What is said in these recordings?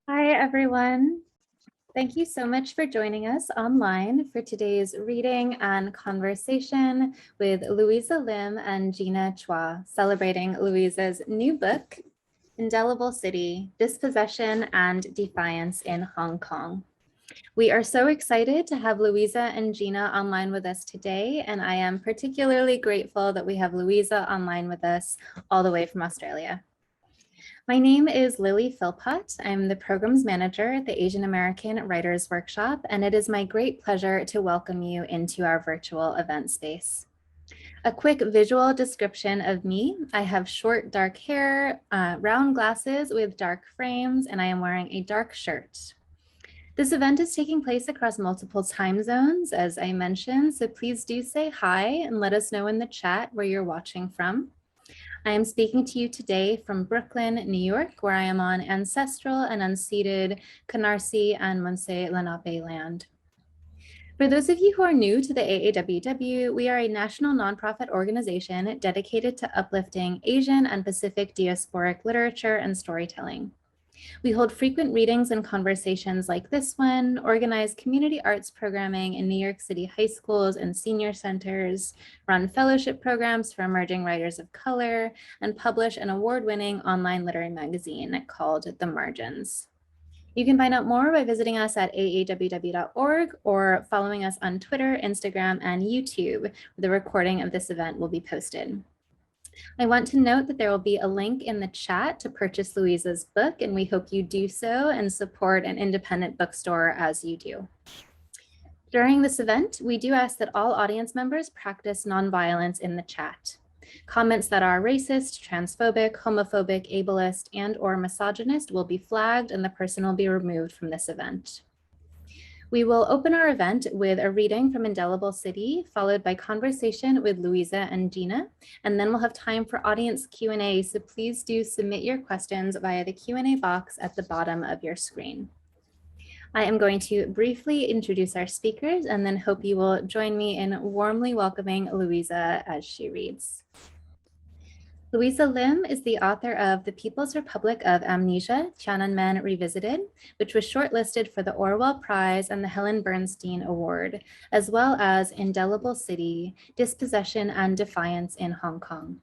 Hi, everyone. Thank you so much for joining us online for today's reading and conversation with Louisa Lim and Gina Chua, celebrating Louisa's new book, Indelible City, Dispossession and Defiance in Hong Kong. We are so excited to have Louisa and Gina online with us today, and I am particularly grateful that we have Louisa online with us all the way from Australia. My name is Lily Philpott. I'm the Programs Manager at the Asian American Writers Workshop, and it is my great pleasure to welcome you into our virtual event space. A quick visual description of me. I have short dark hair, round glasses with dark frames, and I am wearing a dark shirt. This event is taking place across multiple time zones, as I mentioned, so please do say hi and let us know in the chat where you're watching from. I am speaking to you today from Brooklyn, New York, where I am on ancestral and unceded Canarsie and Munsee Lenape land. For those of you who are new to the AAWW, we are a national nonprofit organization dedicated to uplifting Asian and Pacific diasporic literature and storytelling. We hold frequent readings and conversations like this one, organize community arts programming in New York City high schools and senior centers, run fellowship programs for emerging writers of color, and publish an award-winning online literary magazine called The Margins. You can find out more by visiting us at aaww.org or following us on Twitter, Instagram, and YouTube, where the recording of this event will be posted. I want to note that there will be a link in the chat to purchase Louisa's book, and we hope you do so and support an independent bookstore as you do. During this event, we do ask that all audience members practice nonviolence in the chat. Comments that are racist, transphobic, homophobic, ableist, and/or misogynist will be flagged and the person will be removed from this event. We will open our event with a reading from Indelible City, followed by conversation with Louisa and Gina, and then we'll have time for audience Q&A, so please do submit your questions via the Q&A box at the bottom of your screen. I am going to briefly introduce our speakers and then hope you will join me in warmly welcoming Louisa as she reads. Louisa Lim is the author of The People's Republic of Amnesia, Tiananmen Revisited, which was shortlisted for the Orwell Prize and the Helen Bernstein Award, as well as Indelible City, Dispossession and Defiance in Hong Kong.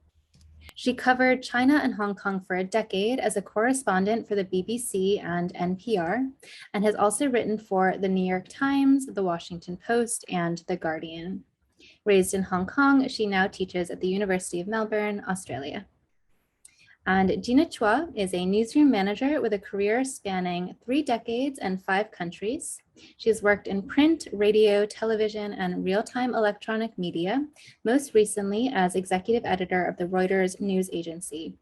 She covered China and Hong Kong for a decade as a correspondent for the BBC and NPR, and has also written for the New York Times, the Washington Post, and the Guardian. Raised in Hong Kong, she now teaches at the University of Melbourne, Australia. And Gina Chua is a newsroom manager with a career spanning 3 decades and 5 countries. She has worked in print, radio, television, and real-time electronic media, most recently as executive editor of the Reuters news agency.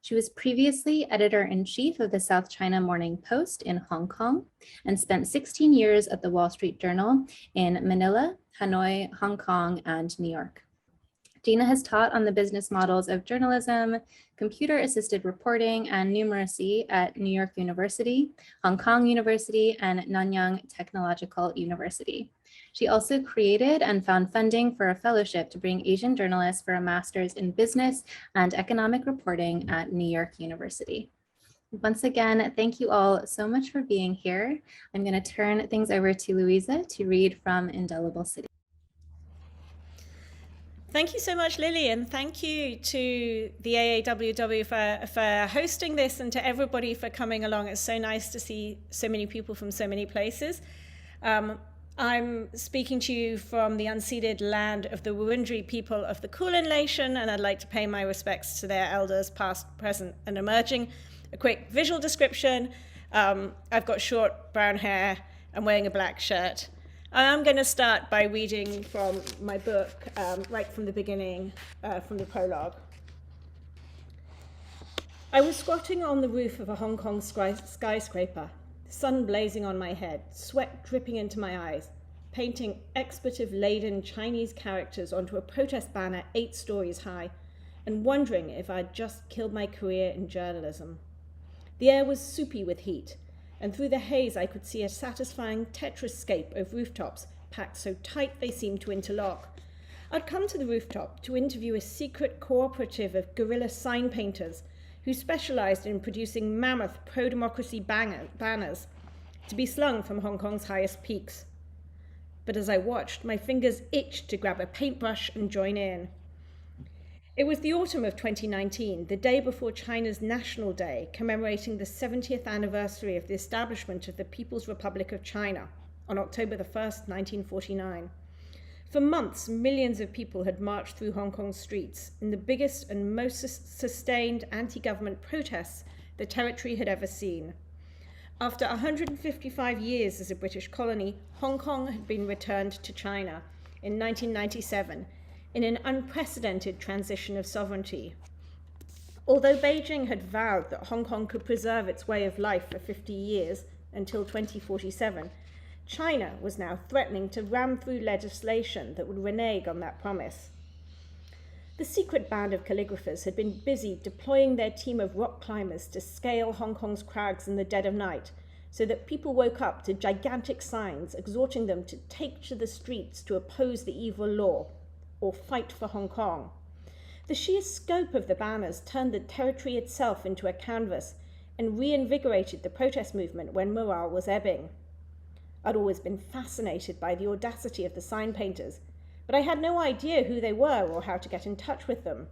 She was previously editor-in-chief of the South China Morning Post in Hong Kong and spent 16 years at the Wall Street Journal in Manila, Hanoi, Hong Kong, and New York. Gina has taught on the business models of journalism, computer-assisted reporting, and numeracy at New York University, Hong Kong University, and Nanyang Technological University. She also created and found funding for a fellowship to bring Asian journalists for a master's in business and economic reporting at New York University. Once again, thank you all so much for being here. I'm going to turn things over to Louisa to read from Indelible City. Thank you so much, Lily, and thank you to the AAWW for hosting this and to everybody for coming along. It's so nice to see so many people from so many places. I'm speaking to you from the unceded land of the Wurundjeri people of the Kulin Nation, and I'd like to pay my respects to their elders, past, present, and emerging. A quick visual description. I've got short brown hair. I'm wearing a black shirt. I'm going to start by reading from my book, right from the beginning, from the prologue. I was squatting on the roof of a Hong Kong skyscraper, sun blazing on my head, sweat dripping into my eyes, painting expletive-laden Chinese characters onto a protest banner 8 stories high, and wondering if I'd just killed my career in journalism. The air was soupy with heat, and through the haze I could see a satisfying tetrascape of rooftops packed so tight they seemed to interlock. I'd come to the rooftop to interview a secret cooperative of guerrilla sign painters who specialized in producing mammoth pro-democracy banners to be slung from Hong Kong's highest peaks. But as I watched, my fingers itched to grab a paintbrush and join in. It was the autumn of 2019, the day before China's National Day, commemorating the 70th anniversary of the establishment of the People's Republic of China on October the 1st, 1949. For months, millions of people had marched through Hong Kong's streets in the biggest and most sustained anti-government protests the territory had ever seen. After 155 years as a British colony, Hong Kong had been returned to China in 1997 in an unprecedented transition of sovereignty. Although Beijing had vowed that Hong Kong could preserve its way of life for 50 years until 2047, China was now threatening to ram through legislation that would renege on that promise. The secret band of calligraphers had been busy deploying their team of rock climbers to scale Hong Kong's crags in the dead of night, so that people woke up to gigantic signs exhorting them to take to the streets to oppose the evil law or fight for Hong Kong. The sheer scope of the banners turned the territory itself into a canvas and reinvigorated the protest movement when morale was ebbing. I'd always been fascinated by the audacity of the sign painters, but I had no idea who they were or how to get in touch with them.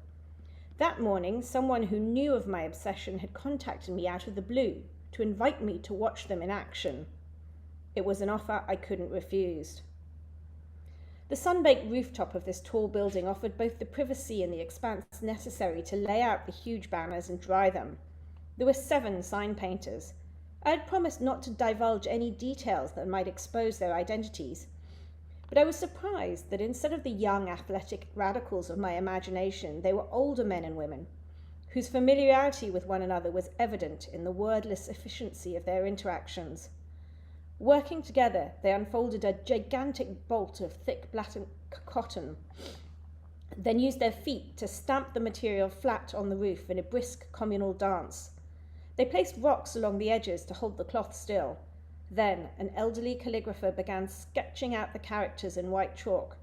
That morning, someone who knew of my obsession had contacted me out of the blue to invite me to watch them in action. It was an offer I couldn't refuse. The sun-baked rooftop of this tall building offered both the privacy and the expanse necessary to lay out the huge banners and dry them. There were 7 sign painters. I had promised not to divulge any details that might expose their identities, but I was surprised that instead of the young, athletic radicals of my imagination, they were older men and women, whose familiarity with one another was evident in the wordless efficiency of their interactions. Working together, they unfolded a gigantic bolt of thick black cotton, then used their feet to stamp the material flat on the roof in a brisk communal dance. They placed rocks along the edges to hold the cloth still. Then an elderly calligrapher began sketching out the characters in white chalk.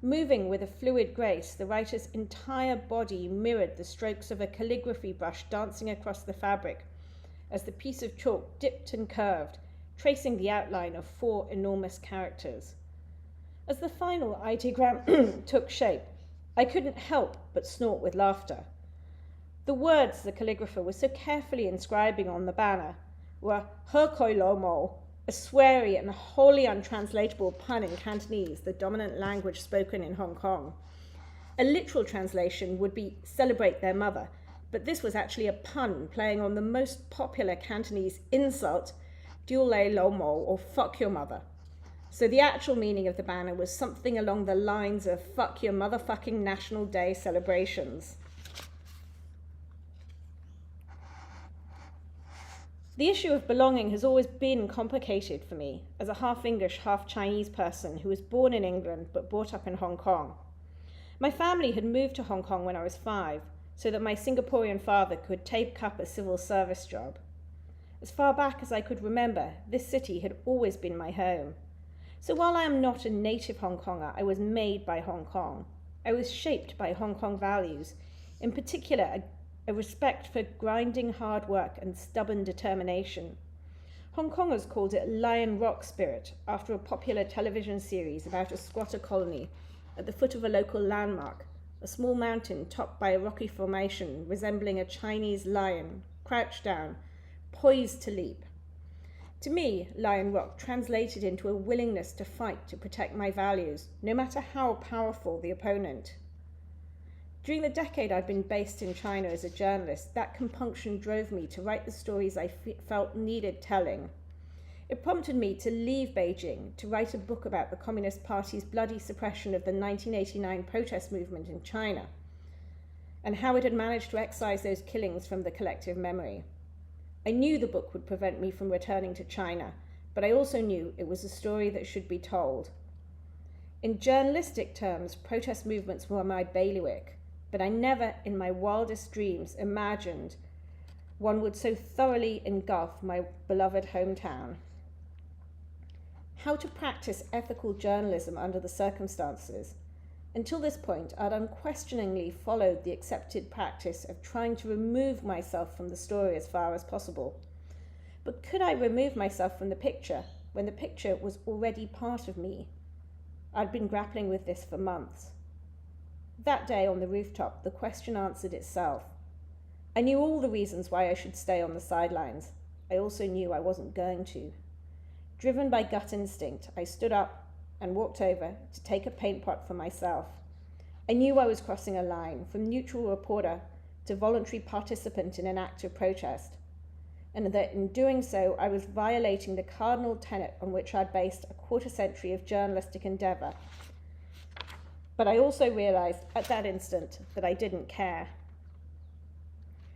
Moving with a fluid grace, the writer's entire body mirrored the strokes of a calligraphy brush dancing across the fabric as the piece of chalk dipped and curved, tracing the outline of 4 enormous characters. As the final ideogram took shape, I couldn't help but snort with laughter. The words the calligrapher was so carefully inscribing on the banner were "He koi lo mo," a sweary and wholly untranslatable pun in Cantonese, the dominant language spoken in Hong Kong. A literal translation would be "celebrate their mother," but this was actually a pun playing on the most popular Cantonese insult, "Diu lei lo mo," or "fuck your mother." So the actual meaning of the banner was something along the lines of "fuck your motherfucking National Day celebrations." The issue of belonging has always been complicated for me as a half-English, half-Chinese person who was born in England but brought up in Hong Kong. My family had moved to Hong Kong when I was 5, so that my Singaporean father could take up a civil service job. As far back as I could remember, this city had always been my home. So while I am not a native Hong Konger, I was made by Hong Kong. I was shaped by Hong Kong values, in particular a respect for grinding hard work and stubborn determination. Hong Kongers called it Lion Rock spirit after a popular television series about a squatter colony at the foot of a local landmark, a small mountain topped by a rocky formation resembling a Chinese lion, crouched down, poised to leap. To me, Lion Rock translated into a willingness to fight to protect my values, no matter how powerful the opponent. During the decade I'd been based in China as a journalist, that compunction drove me to write the stories I felt needed telling. It prompted me to leave Beijing to write a book about the Communist Party's bloody suppression of the 1989 protest movement in China, and how it had managed to excise those killings from the collective memory. I knew the book would prevent me from returning to China, but I also knew it was a story that should be told. In journalistic terms, protest movements were my bailiwick, but I never in my wildest dreams imagined one would so thoroughly engulf my beloved hometown. How to practice ethical journalism under the circumstances, Until this point, I'd unquestioningly followed the accepted practice of trying to remove myself from the story as far as possible. But could I remove myself from the picture when the picture was already part of me? I'd been grappling with this for months. That day on the rooftop, the question answered itself. I knew all the reasons why I should stay on the sidelines. I also knew I wasn't going to. Driven by gut instinct, I stood up and walked over to take a paint pot for myself. I knew I was crossing a line from neutral reporter to voluntary participant in an act of protest, and that in doing so, I was violating the cardinal tenet on which I'd based a quarter century of journalistic endeavor. But I also realized at that instant that I didn't care.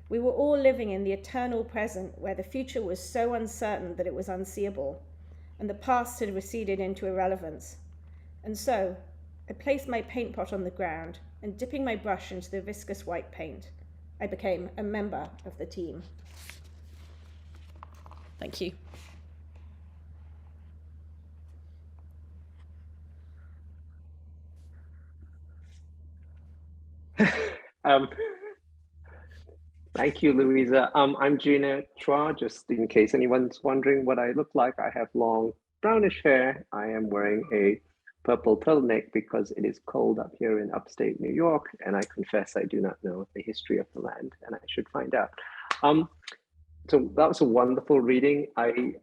We were all living in the eternal present where the future was so uncertain that it was unseeable, and the past had receded into irrelevance. And so, I placed my paint pot on the ground, and dipping my brush into the viscous white paint, I became a member of the team. Thank you. Thank you, Louisa. I'm Gina Chua, just in case anyone's wondering what I look like. I have long brownish hair. I am wearing a purple turtleneck because it is cold up here in upstate New York, and I confess I do not know the history of the land, and I should find out. So that was a wonderful reading. I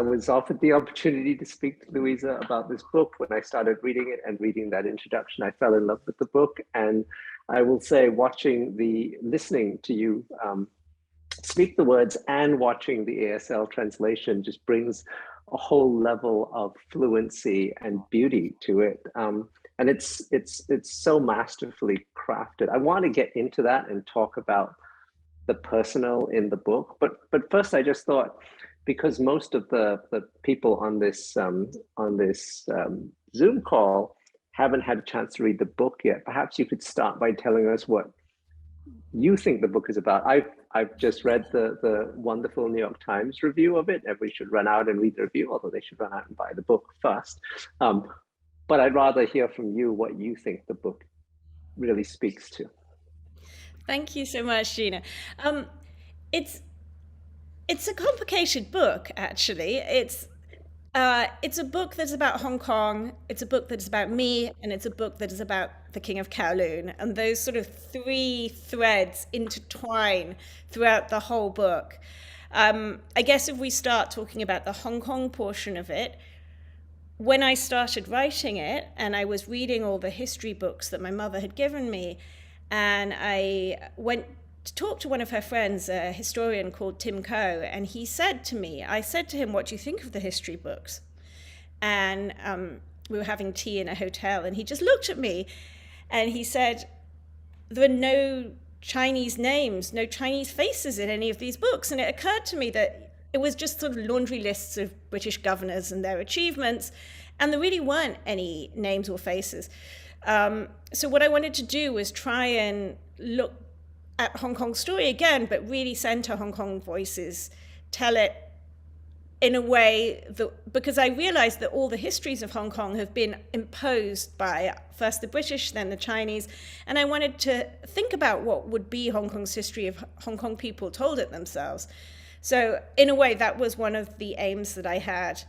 was offered the opportunity to speak to Louisa about this book. When I started reading it and reading that introduction, I fell in love with the book. And I will say, listening to you speak the words and watching the ASL translation just brings a whole level of fluency and beauty to it. And it's so masterfully crafted. I want to get into that and talk about the personal in the book. But first, I just thought, because most of the people on this Zoom call haven't had a chance to read the book yet, perhaps you could start by telling us what you think the book is about. I've just read the wonderful New York Times review of it. Everybody should run out and read the review, although they should run out and buy the book first. But I'd rather hear from you what you think the book really speaks to. Thank you so much, Gina. It's a complicated book, actually. It's a book that's about Hong Kong, it's a book that's about me, and it's a book that is about the King of Kowloon. And those sort of three threads intertwine throughout the whole book. I guess if we start talking about the Hong Kong portion of it, when I started writing it, and I was reading all the history books that my mother had given me, and I went to talk to one of her friends, a historian called Tim Coe, and he said to me, I said to him, what do you think of the history books? And we were having tea in a hotel, and he just looked at me, and he said, there are no Chinese names, no Chinese faces in any of these books. And it occurred to me that it was just sort of laundry lists of British governors and their achievements, and there really weren't any names or faces. So what I wanted to do was try and look at Hong Kong's story again, but really center Hong Kong voices, tell it in a way that, because I realized that all the histories of Hong Kong have been imposed by first the British, then the Chinese, and I wanted to think about what would be Hong Kong's history if Hong Kong people told it themselves. So in a way, that was one of the aims that I had.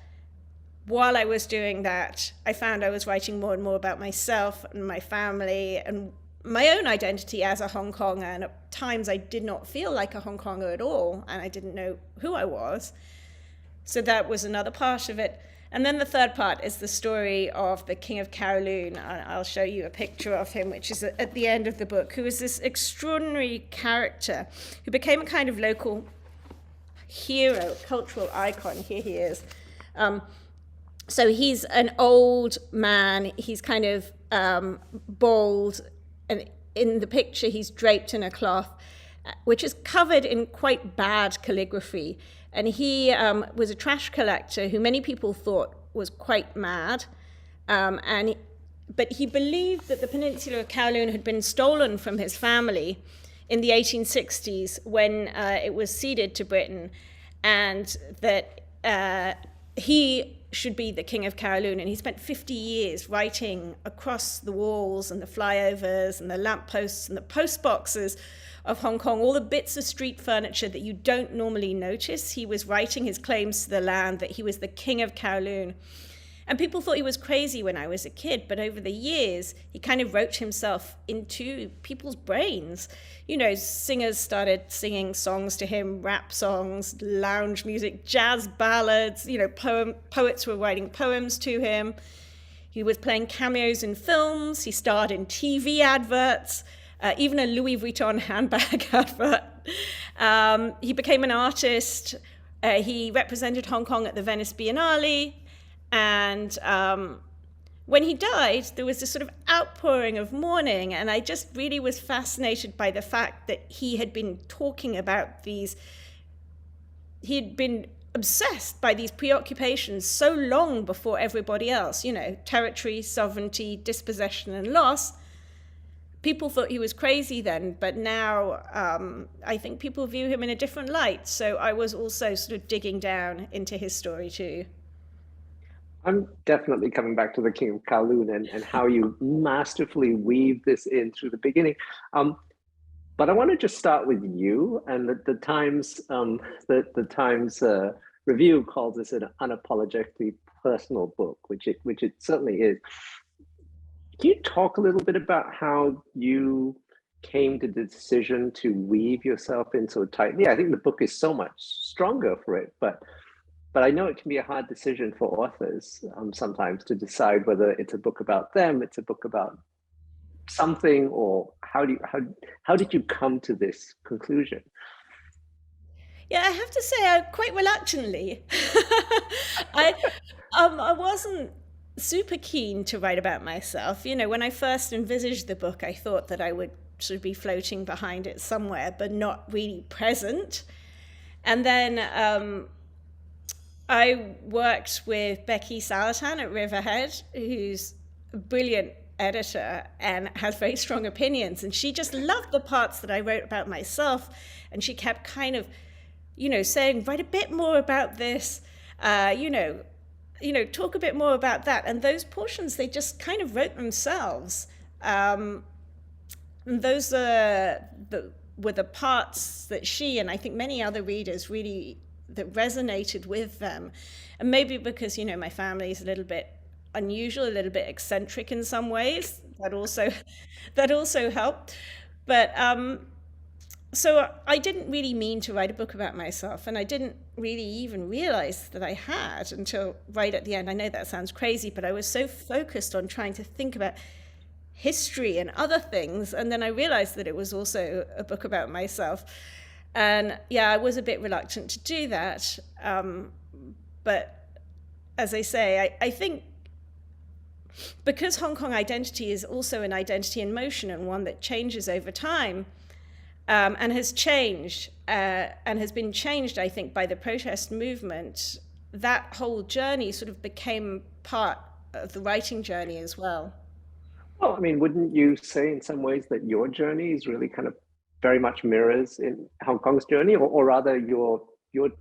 While I was doing that, I found I was writing more and more about myself and my family and my own identity as a Hong Konger, and at times I did not feel like a Hong Konger at all, and I didn't know who I was. So that was another part of it. And then the third part is the story of the King of Kowloon. I'll show you a picture of him, which is at the end of the book, who is this extraordinary character who became a kind of local hero, cultural icon. Here he is. So he's an old man. He's kind of bald, and in the picture he's draped in a cloth which is covered in quite bad calligraphy. And he was a trash collector who many people thought was quite mad. But he believed that the peninsula of Kowloon had been stolen from his family in the 1860s when it was ceded to Britain, and that he should be the king of Kowloon. And he spent 50 years writing across the walls and the flyovers and the lampposts and the post boxes of Hong Kong, all the bits of street furniture that you don't normally notice. He was writing his claims to the land, that he was the king of Kowloon. And people thought he was crazy when I was a kid, but over the years, he kind of wrote himself into people's brains. You know, singers started singing songs to him, rap songs, lounge music, jazz ballads, you know, poets were writing poems to him. He was playing cameos in films. He starred in TV adverts, even a Louis Vuitton handbag advert. He became an artist. He represented Hong Kong at the Venice Biennale. And when he died, there was this sort of outpouring of mourning. And I just really was fascinated by the fact that he had been talking about these, he had been obsessed by these preoccupations so long before everybody else, you know, territory, sovereignty, dispossession, and loss. People thought he was crazy then, but now I think people view him in a different light. So I was also sort of digging down into his story too. I'm definitely coming back to the King of Kowloon and how you masterfully weave this in through the beginning. But I want to just start with you, and the Times review calls this an unapologetically personal book, which it certainly is. Can you talk a little bit about how you came to the decision to weave yourself in so tightly? I think the book is so much stronger for it, but I know it can be a hard decision for authors sometimes to decide whether it's a book about them, it's a book about something, or how did you come to this conclusion? Yeah, I have to say, quite reluctantly. I wasn't super keen to write about myself. You know, when I first envisaged the book, I thought that I would sort of be floating behind it somewhere, but not really present. And then I worked with Becky Salatan at Riverhead, who's a brilliant editor and has very strong opinions. And she just loved the parts that I wrote about myself. And she kept kind of, you know, saying, write a bit more about this, you know, talk a bit more about that. And those portions, they just kind of wrote themselves. And those were the parts that she, and I think many other readers really, that resonated with them. And maybe because, you know, my family is a little bit unusual, a little bit eccentric in some ways, that also helped. But so I didn't really mean to write a book about myself, and I didn't really even realize that I had until right at the end. I know that sounds crazy, but I was so focused on trying to think about history and other things, and then I realized that it was also a book about myself. And yeah, I was a bit reluctant to do that. But as I say, I think because Hong Kong identity is also an identity in motion and one that changes over time, and has changed and has been changed, I think, by the protest movement, that whole journey sort of became part of the writing journey as well. Well, I mean, wouldn't you say in some ways that your journey is really kind of very much mirrors in Hong Kong's journey, or rather your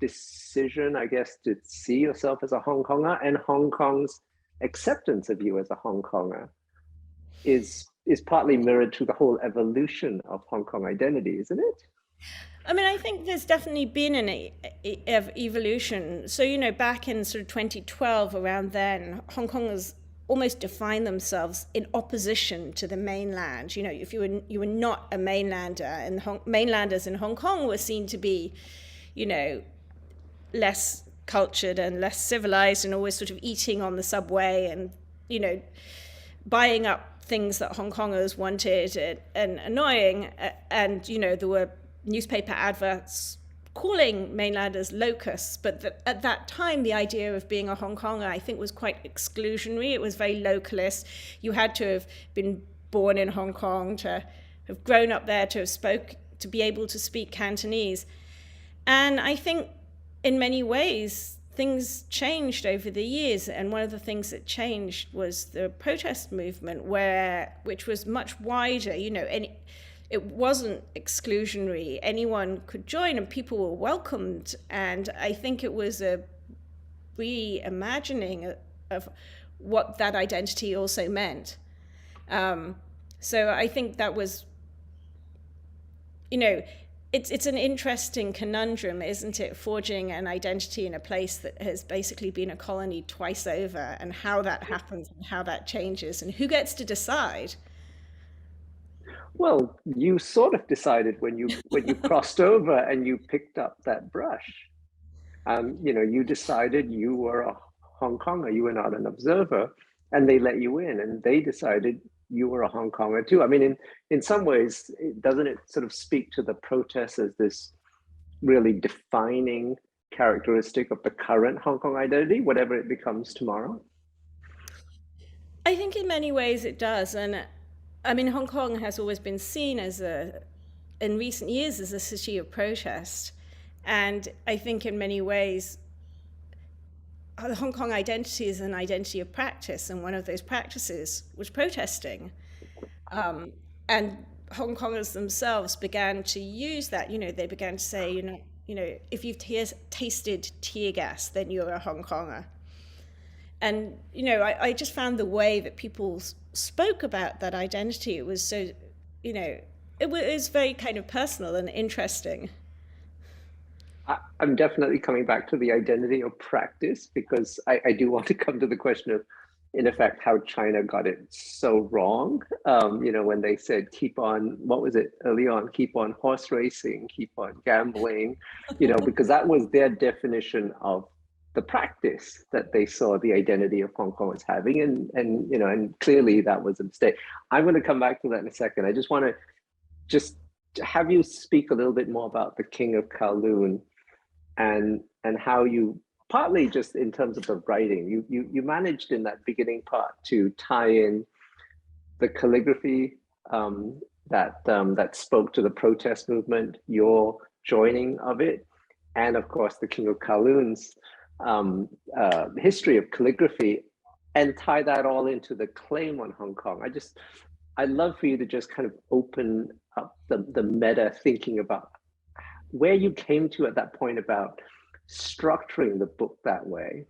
decision, I guess, to see yourself as a Hong Konger and Hong Kong's acceptance of you as a Hong Konger is partly mirrored to the whole evolution of Hong Kong identity, isn't it? I mean, I think there's definitely been an evolution. So, you know, back in sort of 2012, around then, Hong Kongers almost defined themselves in opposition to the mainland. You know, if you were not a mainlander, and mainlanders in Hong Kong were seen to be, you know, less cultured and less civilized, and always sort of eating on the subway and, you know, buying up things that Hong Kongers wanted and annoying. And, you know, there were newspaper adverts calling mainlanders locusts, but at that time, the idea of being a Hong Konger, I think, was quite exclusionary. It was very localist. You had to have been born in Hong Kong, to have grown up there, to be able to speak Cantonese. And I think in many ways, things changed over the years. And one of the things that changed was the protest movement, which was much wider, you know, and it wasn't exclusionary. Anyone could join and people were welcomed. And I think it was reimagining of what that identity also meant. So I think that was, it's an interesting conundrum, isn't it? Forging an identity in a place that has basically been a colony twice over, and how that happens and how that changes and who gets to decide. Well, you sort of decided when you crossed over and you picked up that brush. You decided you were a Hong Konger, you were not an observer, and they let you in, and they decided you were a Hong Konger too. I mean, in some ways, doesn't it sort of speak to the protest as this really defining characteristic of the current Hong Kong identity, whatever it becomes tomorrow? I think in many ways it does. And I mean, Hong Kong has always been seen in recent years, as a city of protest. And I think in many ways, the Hong Kong identity is an identity of practice, and one of those practices was protesting. And Hong Kongers themselves began to use that. They began to say, if you've tasted tear gas, then you're a Hong Konger. And I just found the way that people spoke about that identity, it was so, it was very kind of personal and interesting. I'm definitely coming back to the identity of practice, because I do want to come to the question of, in effect, how China got it so wrong. When they said, keep on, what was it early on? Keep on horse racing, keep on gambling, because that was their definition of the practice that they saw the identity of Hong Kong as having. And clearly that was a mistake. I'm going to come back to that in a second. I just want to just have you speak a little bit more about the King of Kowloon and how you, partly just in terms of the writing, you managed in that beginning part to tie in the calligraphy that spoke to the protest movement, your joining of it, and of course the King of Kowloon's history of calligraphy, and tie that all into the claim on Hong Kong. I'd love for you to just kind of open up the meta thinking about where you came to at that point about structuring the book that way.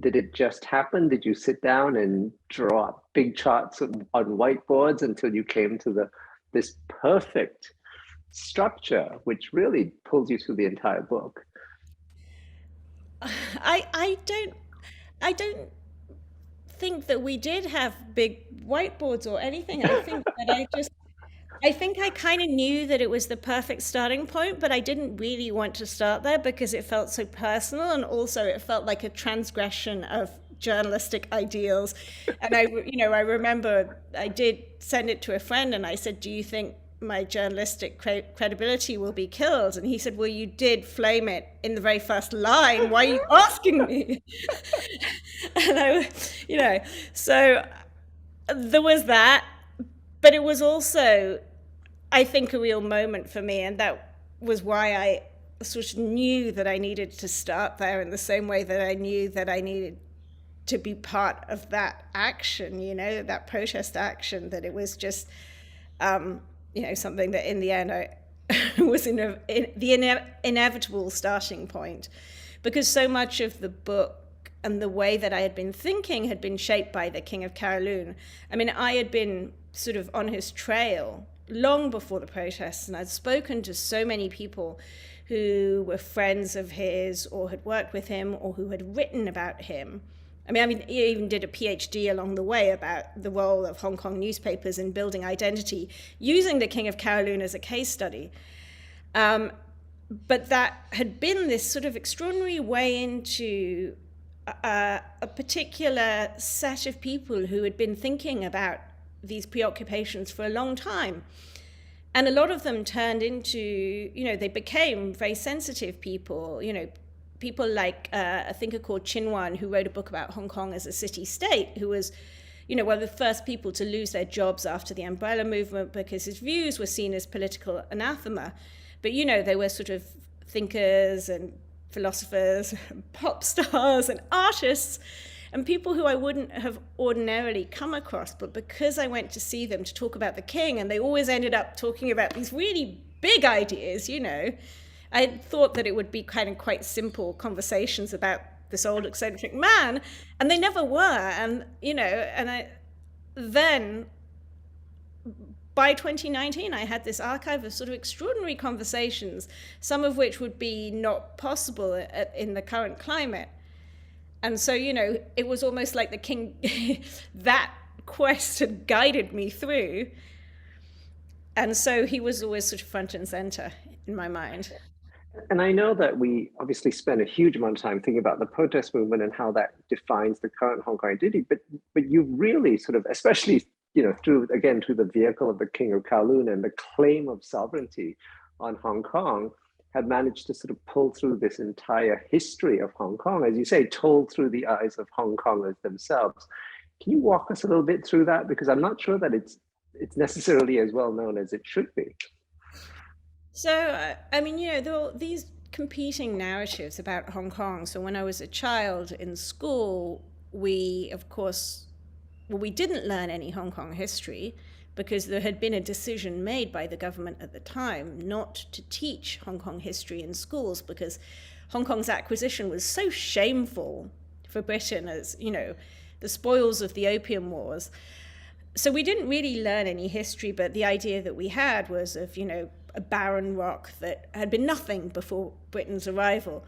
Did it just happen? Did you sit down and draw up big charts on whiteboards until you came to this perfect structure, which really pulls you through the entire book? I don't think that we did have big whiteboards or anything. I think I kind of knew that it was the perfect starting point, but I didn't really want to start there because it felt so personal, and also it felt like a transgression of journalistic ideals. And I remember I did send it to a friend, and I said, "Do you think my journalistic credibility will be killed?" And he said, "Well, you did flame it in the very first line. Why are you asking me?" And so there was that, but it was also, I think, a real moment for me, and that was why I sort of knew that I needed to start there, in the same way that I knew that I needed to be part of that action, that protest action, that it was just, something that in the end was the inevitable starting point, because so much of the book and the way that I had been thinking had been shaped by the King of Kowloon. I mean, I had been sort of on his trail long before the protests, and I'd spoken to so many people who were friends of his or had worked with him or who had written about him. I mean, he even did a PhD along the way about the role of Hong Kong newspapers in building identity, using the King of Kowloon as a case study. But that had been this sort of extraordinary way into a particular set of people who had been thinking about these preoccupations for a long time. And a lot of them turned into, they became very sensitive people, people like a thinker called Chin Wan, who wrote a book about Hong Kong as a city-state, who was, one of the first people to lose their jobs after the umbrella movement because his views were seen as political anathema. But, they were sort of thinkers and philosophers, and pop stars and artists, and people who I wouldn't have ordinarily come across, but because I went to see them to talk about the king, and they always ended up talking about these really big ideas, I thought that it would be kind of quite simple conversations about this old eccentric man, and they never were. And, then by 2019, I had this archive of sort of extraordinary conversations, some of which would be not possible in the current climate. And so, it was almost like the king, that quest had guided me through. And so he was always sort of front and center in my mind. And I know that we obviously spend a huge amount of time thinking about the protest movement and how that defines the current Hong Kong identity, but you really sort of, especially through the vehicle of the King of Kowloon and the claim of sovereignty on Hong Kong, have managed to sort of pull through this entire history of Hong Kong, as you say, told through the eyes of Hong Kongers themselves. Can you walk us a little bit through that? Because I'm not sure that it's necessarily as well known as it should be. So, there are these competing narratives about Hong Kong. So when I was a child in school, we didn't learn any Hong Kong history because there had been a decision made by the government at the time not to teach Hong Kong history in schools because Hong Kong's acquisition was so shameful for Britain as, the spoils of the Opium Wars. So we didn't really learn any history, but the idea that we had was of, a barren rock that had been nothing before Britain's arrival.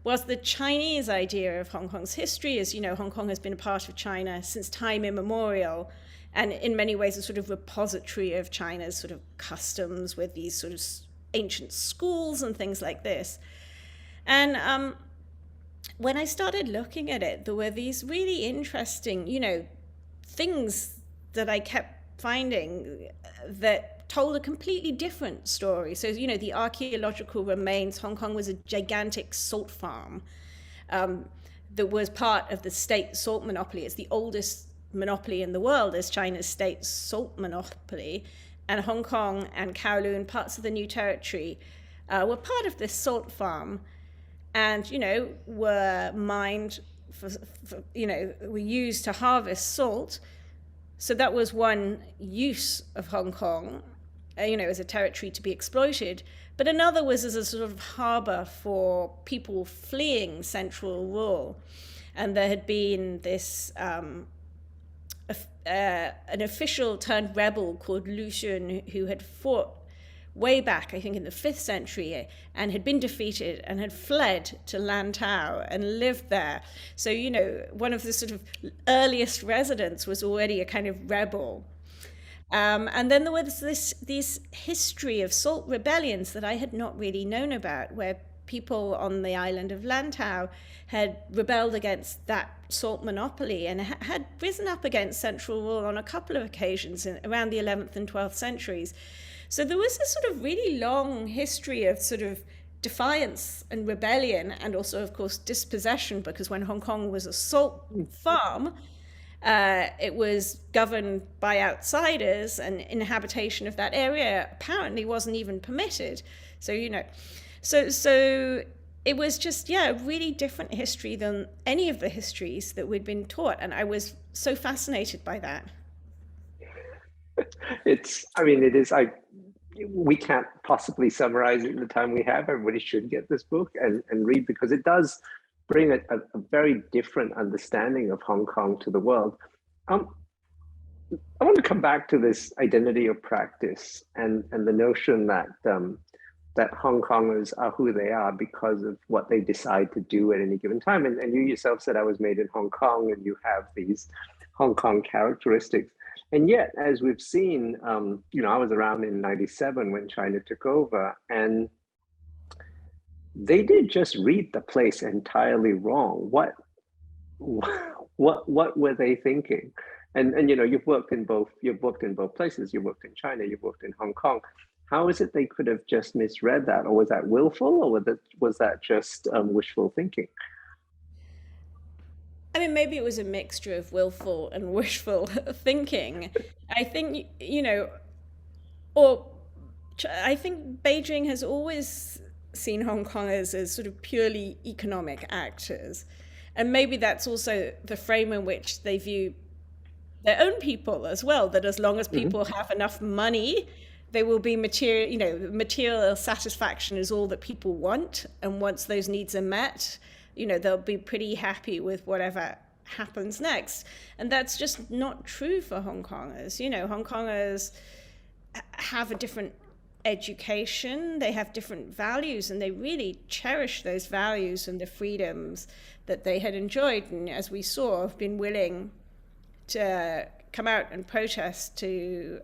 Whilst the Chinese idea of Hong Kong's history is, Hong Kong has been a part of China since time immemorial, and in many ways a sort of repository of China's sort of customs with these sort of ancient schools and things like this. And when I started looking at it, there were these really interesting, things that I kept finding that told a completely different story. So, the archaeological remains, Hong Kong was a gigantic salt farm that was part of the state salt monopoly. It's the oldest monopoly in the world is China's state salt monopoly. And Hong Kong and Kowloon, parts of the New Territory, were part of this salt farm and, were mined, were used to harvest salt. So that was one use of Hong Kong, as a territory to be exploited. But another was as a sort of harbor for people fleeing central rule. And there had been this, an official turned rebel called Lu Xun who had fought way back, I think in the 5th century, and had been defeated and had fled to Lantau and lived there. So, one of the sort of earliest residents was already a kind of rebel. And then there was this history of salt rebellions that I had not really known about, where people on the island of Lantau had rebelled against that salt monopoly and had risen up against central rule on a couple of occasions around the 11th and 12th centuries. So there was this sort of really long history of sort of defiance and rebellion, and also, of course, dispossession, because when Hong Kong was a salt farm, it was governed by outsiders, and inhabitation of that area apparently wasn't even permitted. So, so it was just, a really different history than any of the histories that we'd been taught. And I was so fascinated by that. We can't possibly summarize it in the time we have. Everybody should get this book and read, because it does bring a very different understanding of Hong Kong to the world. I want to come back to this identity of practice and the notion that that Hong Kongers are who they are because of what they decide to do at any given time. And you yourself said I was made in Hong Kong, and you have these Hong Kong characteristics. And yet, as we've seen, I was around in '97 when China took over, and they did just read the place entirely wrong. What were they thinking? And you've worked in both places. You worked in China, you worked in Hong Kong. How is it they could have just misread that, or was that willful, or was that just wishful thinking? I mean, maybe it was a mixture of willful and wishful thinking. I think, I think Beijing has always seen Hong Kongers as sort of purely economic actors. And maybe that's also the frame in which they view their own people as well, that as long as people have enough money, they will be material satisfaction is all that people want. And once those needs are met, they'll be pretty happy with whatever happens next. And that's just not true for Hong Kongers. Hong Kongers have a different education, they have different values, and they really cherish those values and the freedoms that they had enjoyed, and as we saw, have been willing to come out and protest to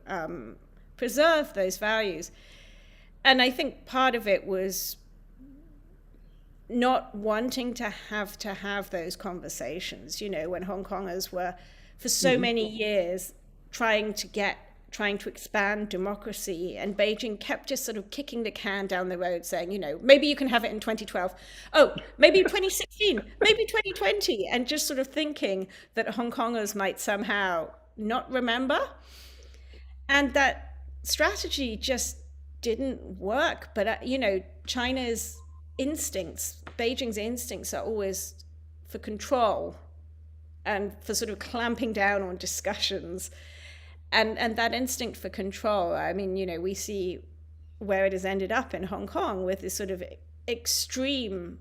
preserve those values. And I think part of it was not wanting to have those conversations, when Hong Kongers were for so many years trying to expand democracy, and Beijing kept just sort of kicking the can down the road, saying, maybe you can have it in 2012, oh, maybe 2016, maybe 2020, and just sort of thinking that Hong Kongers might somehow not remember. And that strategy just didn't work. But, China's instincts, Beijing's instincts are always for control and for sort of clamping down on discussions. And that instinct for control, I mean, we see where it has ended up in Hong Kong with this sort of extreme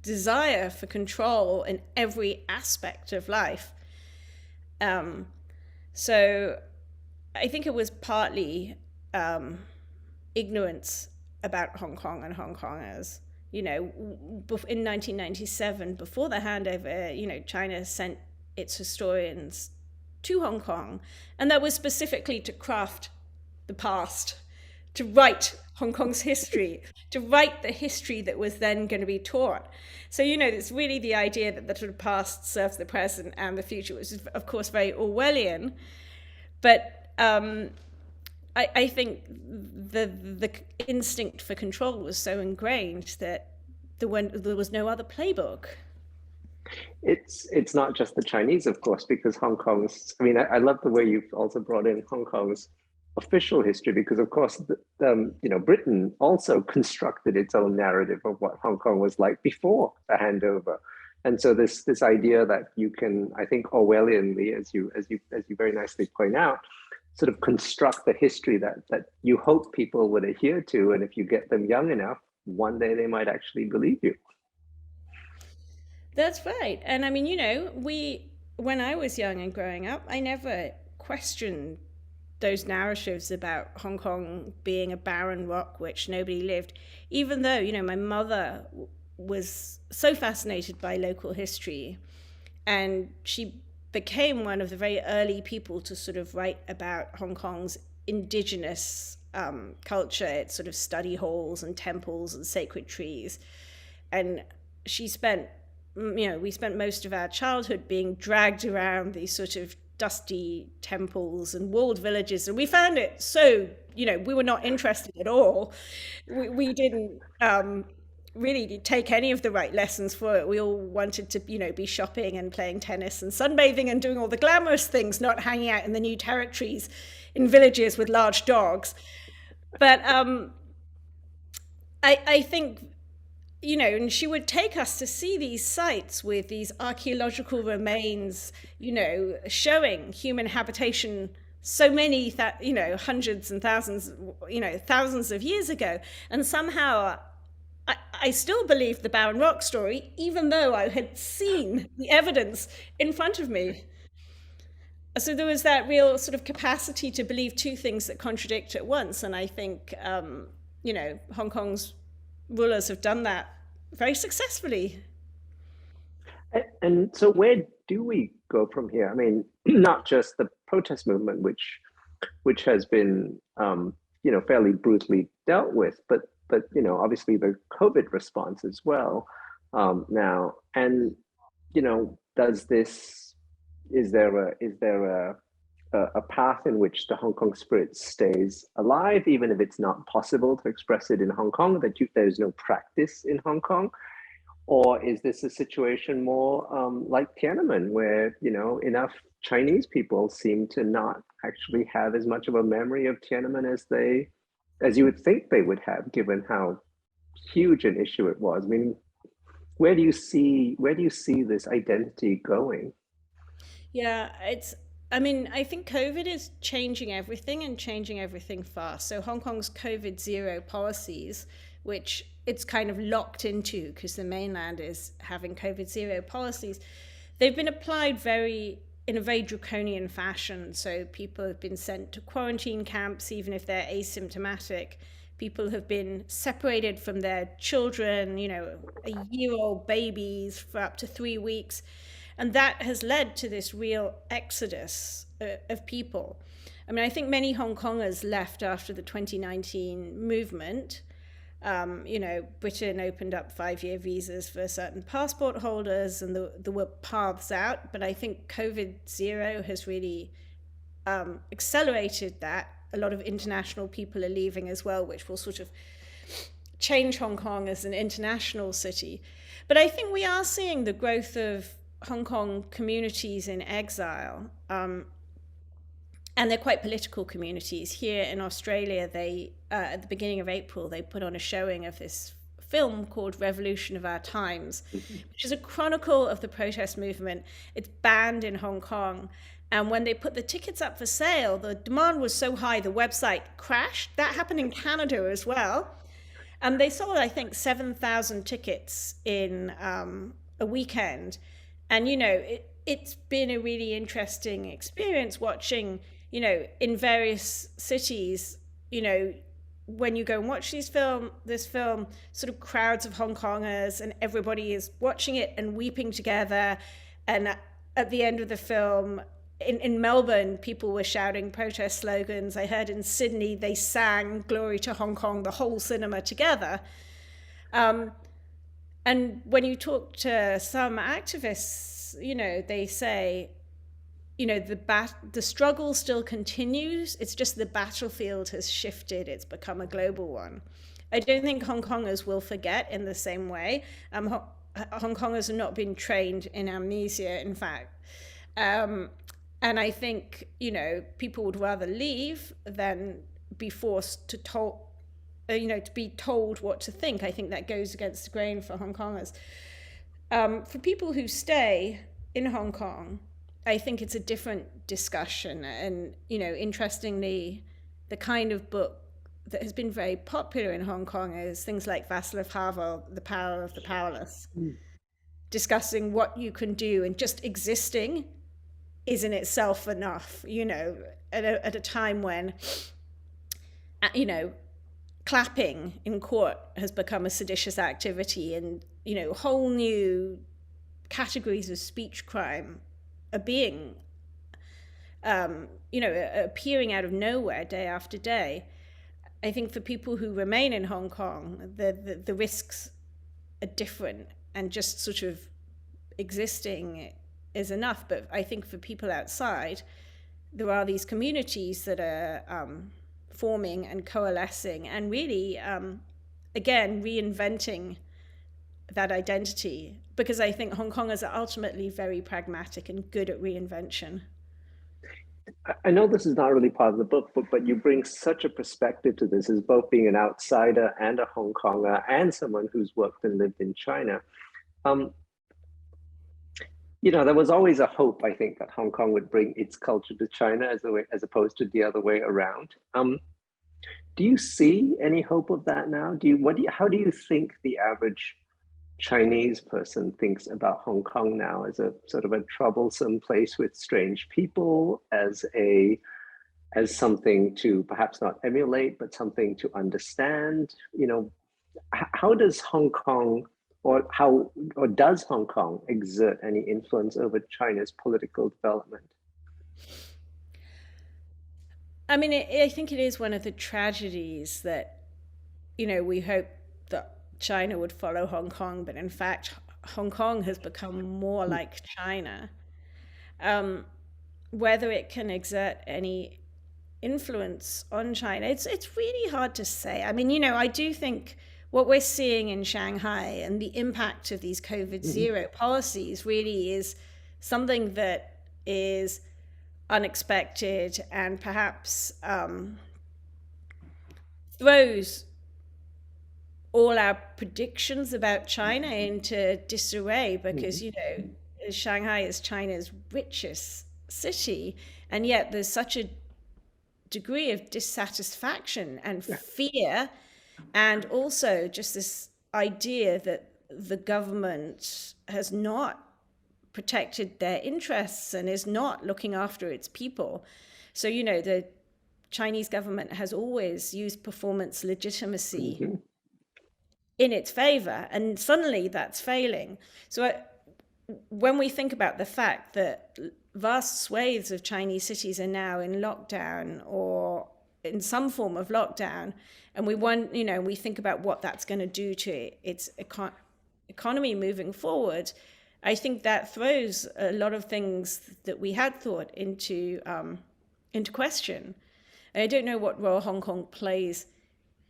desire for control in every aspect of life. So I think it was partly ignorance about Hong Kong and Hong Kongers. In 1997, before the handover, China sent its historians to Hong Kong, and that was specifically to craft the past, to write Hong Kong's history, to write the history that was then going to be taught. So, it's really the idea that the sort of past serves the present and the future, which is, of course, very Orwellian. But I think the instinct for control was so ingrained that there was no other playbook. It's not just the Chinese, of course, because Hong Kong's, I love the way you've also brought in Hong Kong's official history, because of course, Britain also constructed its own narrative of what Hong Kong was like before the handover. And so this idea that you can, I think Orwellianly, as you very nicely point out, sort of construct the history that you hope people would adhere to. And if you get them young enough, one day they might actually believe you. That's right. And I mean, when I was young and growing up, I never questioned those narratives about Hong Kong being a barren rock which nobody lived, even though, my mother was so fascinated by local history, and she became one of the very early people to sort of write about Hong Kong's indigenous culture, its sort of study halls and temples and sacred trees. And we spent most of our childhood being dragged around these sort of dusty temples and walled villages, and we found it so, we were not interested at all. We didn't really take any of the right lessons for it. We all wanted to, be shopping and playing tennis and sunbathing and doing all the glamorous things, not hanging out in the new territories in villages with large dogs. But I think, and she would take us to see these sites with these archaeological remains, showing human habitation so many, hundreds and thousands, thousands of years ago. And somehow I still believed the barren rock story, even though I had seen the evidence in front of me. So there was that real sort of capacity to believe two things that contradict at once. And I think, Hong Kong's rulers have done that very successfully. And so where do we go from here? Not just the protest movement, which has been, fairly brutally dealt with, but obviously the COVID response as well now. And, is there a path in which the Hong Kong spirit stays alive, even if it's not possible to express it in Hong Kong, that there's no practice in Hong Kong? Or is this a situation more like Tiananmen, where, enough Chinese people seem to not actually have as much of a memory of Tiananmen as you would think they would have, given how huge an issue it was? Where do you see this identity going? Yeah, I think COVID is changing everything and changing everything fast. So Hong Kong's COVID zero policies, which it's kind of locked into, because the mainland is having COVID zero policies, they've been applied in a very draconian fashion. So people have been sent to quarantine camps, even if they're asymptomatic. People have been separated from their children, a year-old babies for up to 3 weeks. And that has led to this real exodus of people. I mean, I think many Hong Kongers left after the 2019 movement. Britain opened up 5-year visas for certain passport holders, and there were paths out. But I think COVID zero has really accelerated that. A lot of international people are leaving as well, which will sort of change Hong Kong as an international city. But I think we are seeing the growth of Hong Kong communities in exile. And they're quite political communities. Here in Australia, they at the beginning of April, they put on a showing of this film called Revolution of Our Times, which is a chronicle of the protest movement. It's banned in Hong Kong. And when they put the tickets up for sale, the demand was so high, the website crashed. That happened in Canada as well. And they sold, I think, 7,000 tickets in a weekend. And, it's been a really interesting experience watching, in various cities, when you go and watch this film, sort of crowds of Hong Kongers, and everybody is watching it and weeping together. And at the end of the film, in Melbourne, people were shouting protest slogans. I heard in Sydney, they sang Glory to Hong Kong, the whole cinema together. And when you talk to some activists, they say, the struggle still continues. It's just the battlefield has shifted. It's become a global one. I don't think Hong Kongers will forget in the same way. Hong Kongers have not been trained in amnesia, in fact. And I think, people would rather leave than be forced to be told what to think. I think that goes against the grain for Hong Kongers. For people who stay in Hong Kong, I think it's a different discussion. And, interestingly, the kind of book that has been very popular in Hong Kong is things like Václav Havel, The Power of the Powerless, discussing what you can do, and just existing is in itself enough, at a time when, clapping in court has become a seditious activity, and, whole new categories of speech crime are being, appearing out of nowhere day after day. I think for people who remain in Hong Kong, the risks are different, and just sort of existing is enough. But I think for people outside, there are these communities that are forming and coalescing, and really, again, reinventing that identity, because I think Hong Kongers are ultimately very pragmatic and good at reinvention. I know this is not really part of the book, but you bring such a perspective to this as both being an outsider and a Hong Konger and someone who's worked and lived in China. There was always a hope, I think, that Hong Kong would bring its culture to China as opposed to the other way around. Do you see any hope of that now? How do you think the average Chinese person thinks about Hong Kong now, as a sort of a troublesome place with strange people, as something to perhaps not emulate, but something to understand? How does Hong Kong, or does Hong Kong exert any influence over China's political development? I mean, I think it is one of the tragedies that, we hope that China would follow Hong Kong, but in fact, Hong Kong has become more like China. Whether it can exert any influence on China, it's really hard to say. I mean, I do think what we're seeing in Shanghai and the impact of these COVID zero policies really is something that is unexpected, and perhaps throws all our predictions about China into disarray, because Shanghai is China's richest city, and yet there's such a degree of dissatisfaction and fear, and also just this idea that the government has not protected their interests and is not looking after its people. So, the Chinese government has always used performance legitimacy in its favor, and suddenly that's failing. So when we think about the fact that vast swathes of Chinese cities are now in lockdown or in some form of lockdown, and we think about what that's going to do to its economy moving forward, I think that throws a lot of things that we had thought into question. And I don't know what role Hong Kong plays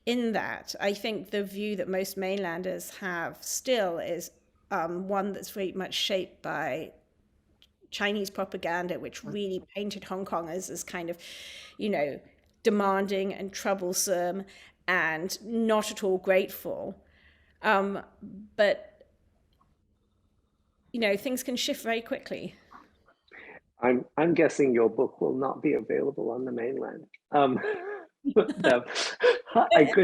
in that. I think the view that most mainlanders have still is one that's very much shaped by Chinese propaganda, which really painted Hong Kong as kind of, demanding and troublesome and not at all grateful. But things can shift very quickly. I'm guessing your book will not be available on the mainland. I don't think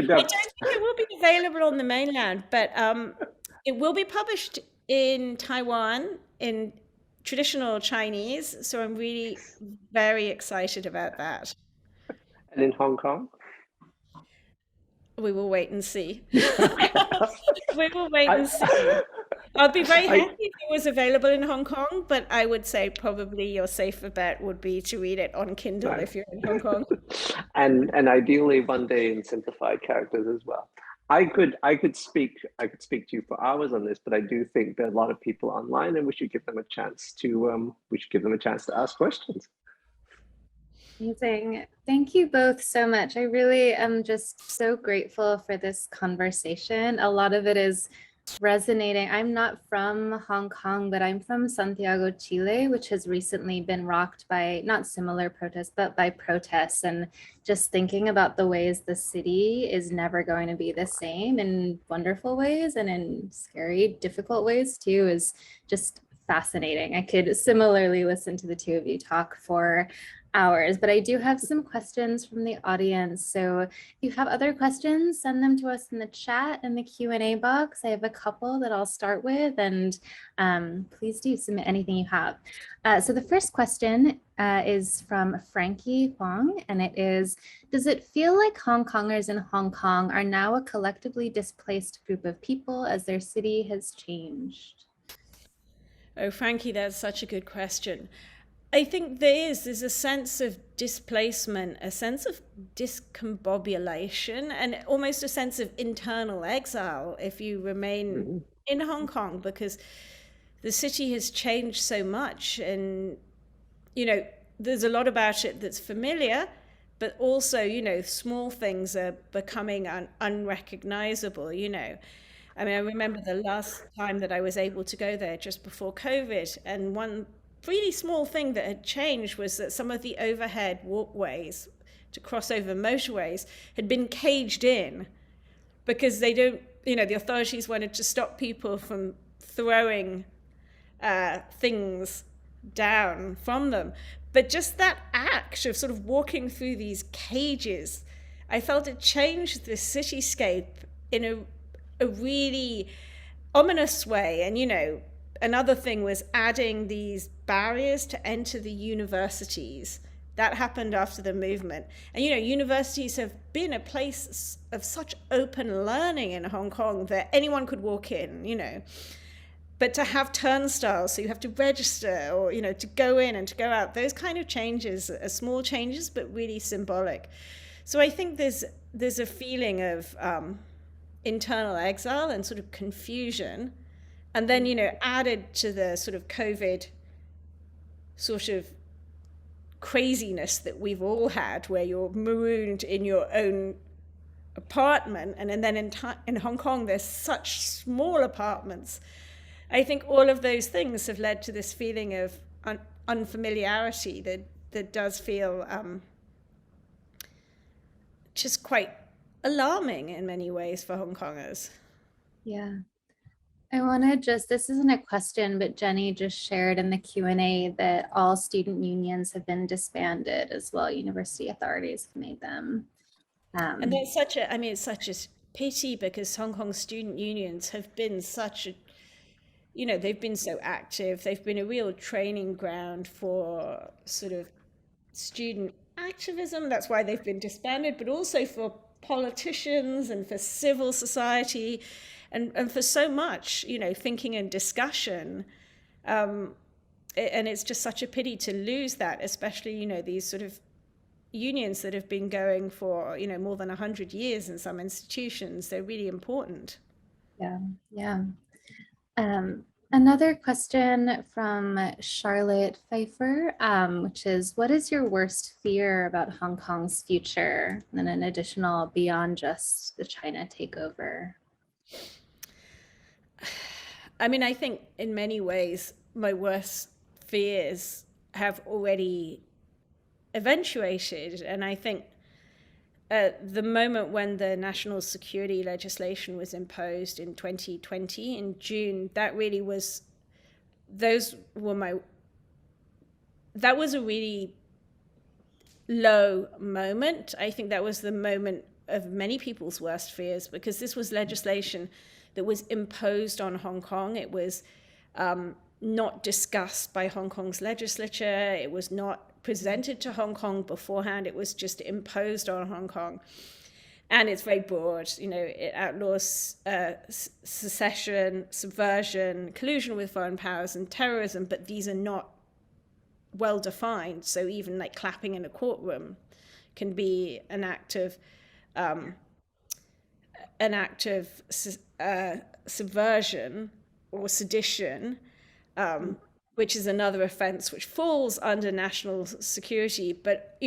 it will be available on the mainland, but it will be published in Taiwan in traditional Chinese. So I'm really very excited about that. And in Hong Kong? We will wait and see. We will wait and see. I'd be very happy if it was available in Hong Kong, but I would say probably your safer bet would be to read it on Kindle if you're in Hong Kong. And ideally one day in simplified characters as well. I could speak to you for hours on this, but I do think there are a lot of people online, and we should give them a chance to ask questions. Amazing. Thank you both so much. I really am just so grateful for this conversation. A lot of it is resonating. I'm not from Hong Kong, but I'm from Santiago, Chile, which has recently been rocked by not similar protests, but by protests. And just thinking about the ways the city is never going to be the same in wonderful ways and in scary, difficult ways too is just fascinating. I could similarly listen to the two of you talk for hours, but I do have some questions from the audience. So if you have other questions, send them to us in the chat in the Q&A box. I have a couple that I'll start with, and please do submit anything you have. So the first question is from Frankie Huang, and it is, does it feel like Hong Kongers in Hong Kong are now a collectively displaced group of people as their city has changed? Oh, Frankie, that's such a good question. I think there's a sense of displacement, a sense of discombobulation, and almost a sense of internal exile if you remain in Hong Kong, because the city has changed so much. And, there's a lot about it that's familiar, but also, small things are becoming unrecognizable, I mean, I remember the last time that I was able to go there just before COVID, and one really small thing that had changed was that some of the overhead walkways to cross over motorways had been caged in because they don't, the authorities wanted to stop people from throwing things down from them. But just that act of sort of walking through these cages, I felt it changed the cityscape in a really ominous way. And, another thing was adding these barriers to enter the universities. That happened after the movement. And, universities have been a place of such open learning in Hong Kong that anyone could walk in, But to have turnstiles, so you have to register or, to go in and to go out, those kind of changes are small changes, but really symbolic. So I think there's a feeling of internal exile and sort of confusion. And then, added to the sort of COVID sort of craziness that we've all had, where you're marooned in your own apartment. And then in Hong Kong, there's such small apartments. I think all of those things have led to this feeling of unfamiliarity that does feel just quite alarming in many ways for Hong Kongers. Yeah. I want to this isn't a question, but Jenny just shared in the Q&A that all student unions have been disbanded as well. University authorities have made them. And that's it's such a pity, because Hong Kong student unions have been such a, they've been so active. They've been a real training ground for sort of student activism. That's why they've been disbanded, but also for politicians and for civil society and for so much, thinking and discussion. And it's just such a pity to lose that, especially, these sort of unions that have been going for, more than 100 years in some institutions. They're really important. Yeah. Another question from Charlotte Pfeiffer, which is, what is your worst fear about Hong Kong's future? And then an additional beyond just the China takeover. I mean, I think in many ways, my worst fears have already eventuated. And I think the moment when the national security legislation was imposed in 2020, in June, that was a really low moment. I think that was the moment of many people's worst fears, because this was legislation that was imposed on Hong Kong. It was not discussed by Hong Kong's legislature. It was not presented to Hong Kong beforehand. It was just imposed on Hong Kong. And it's very broad. It outlaws secession, subversion, collusion with foreign powers, and terrorism, but these are not well defined. So even like clapping in a courtroom can be an act of subversion or sedition, which is another offense which falls under national security. But,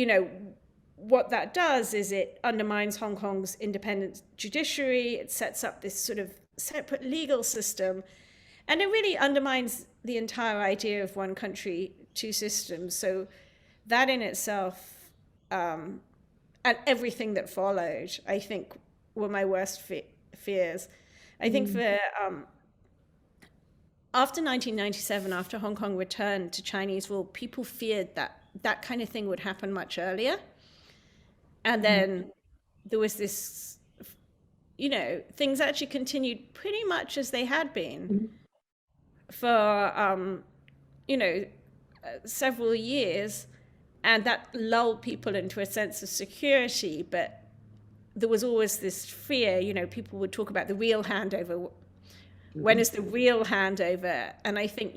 what that does is it undermines Hong Kong's independent judiciary. It sets up this sort of separate legal system, and it really undermines the entire idea of one country, two systems. So that in itself, and everything that followed, I think were my worst fears. I think for after 1997, after Hong Kong returned to Chinese rule, people feared that that kind of thing would happen much earlier. And then there was this, things actually continued pretty much as they had been for, several years. And that lulled people into a sense of security. But there was always this fear, people would talk about the real handover. When is the real handover? And I think,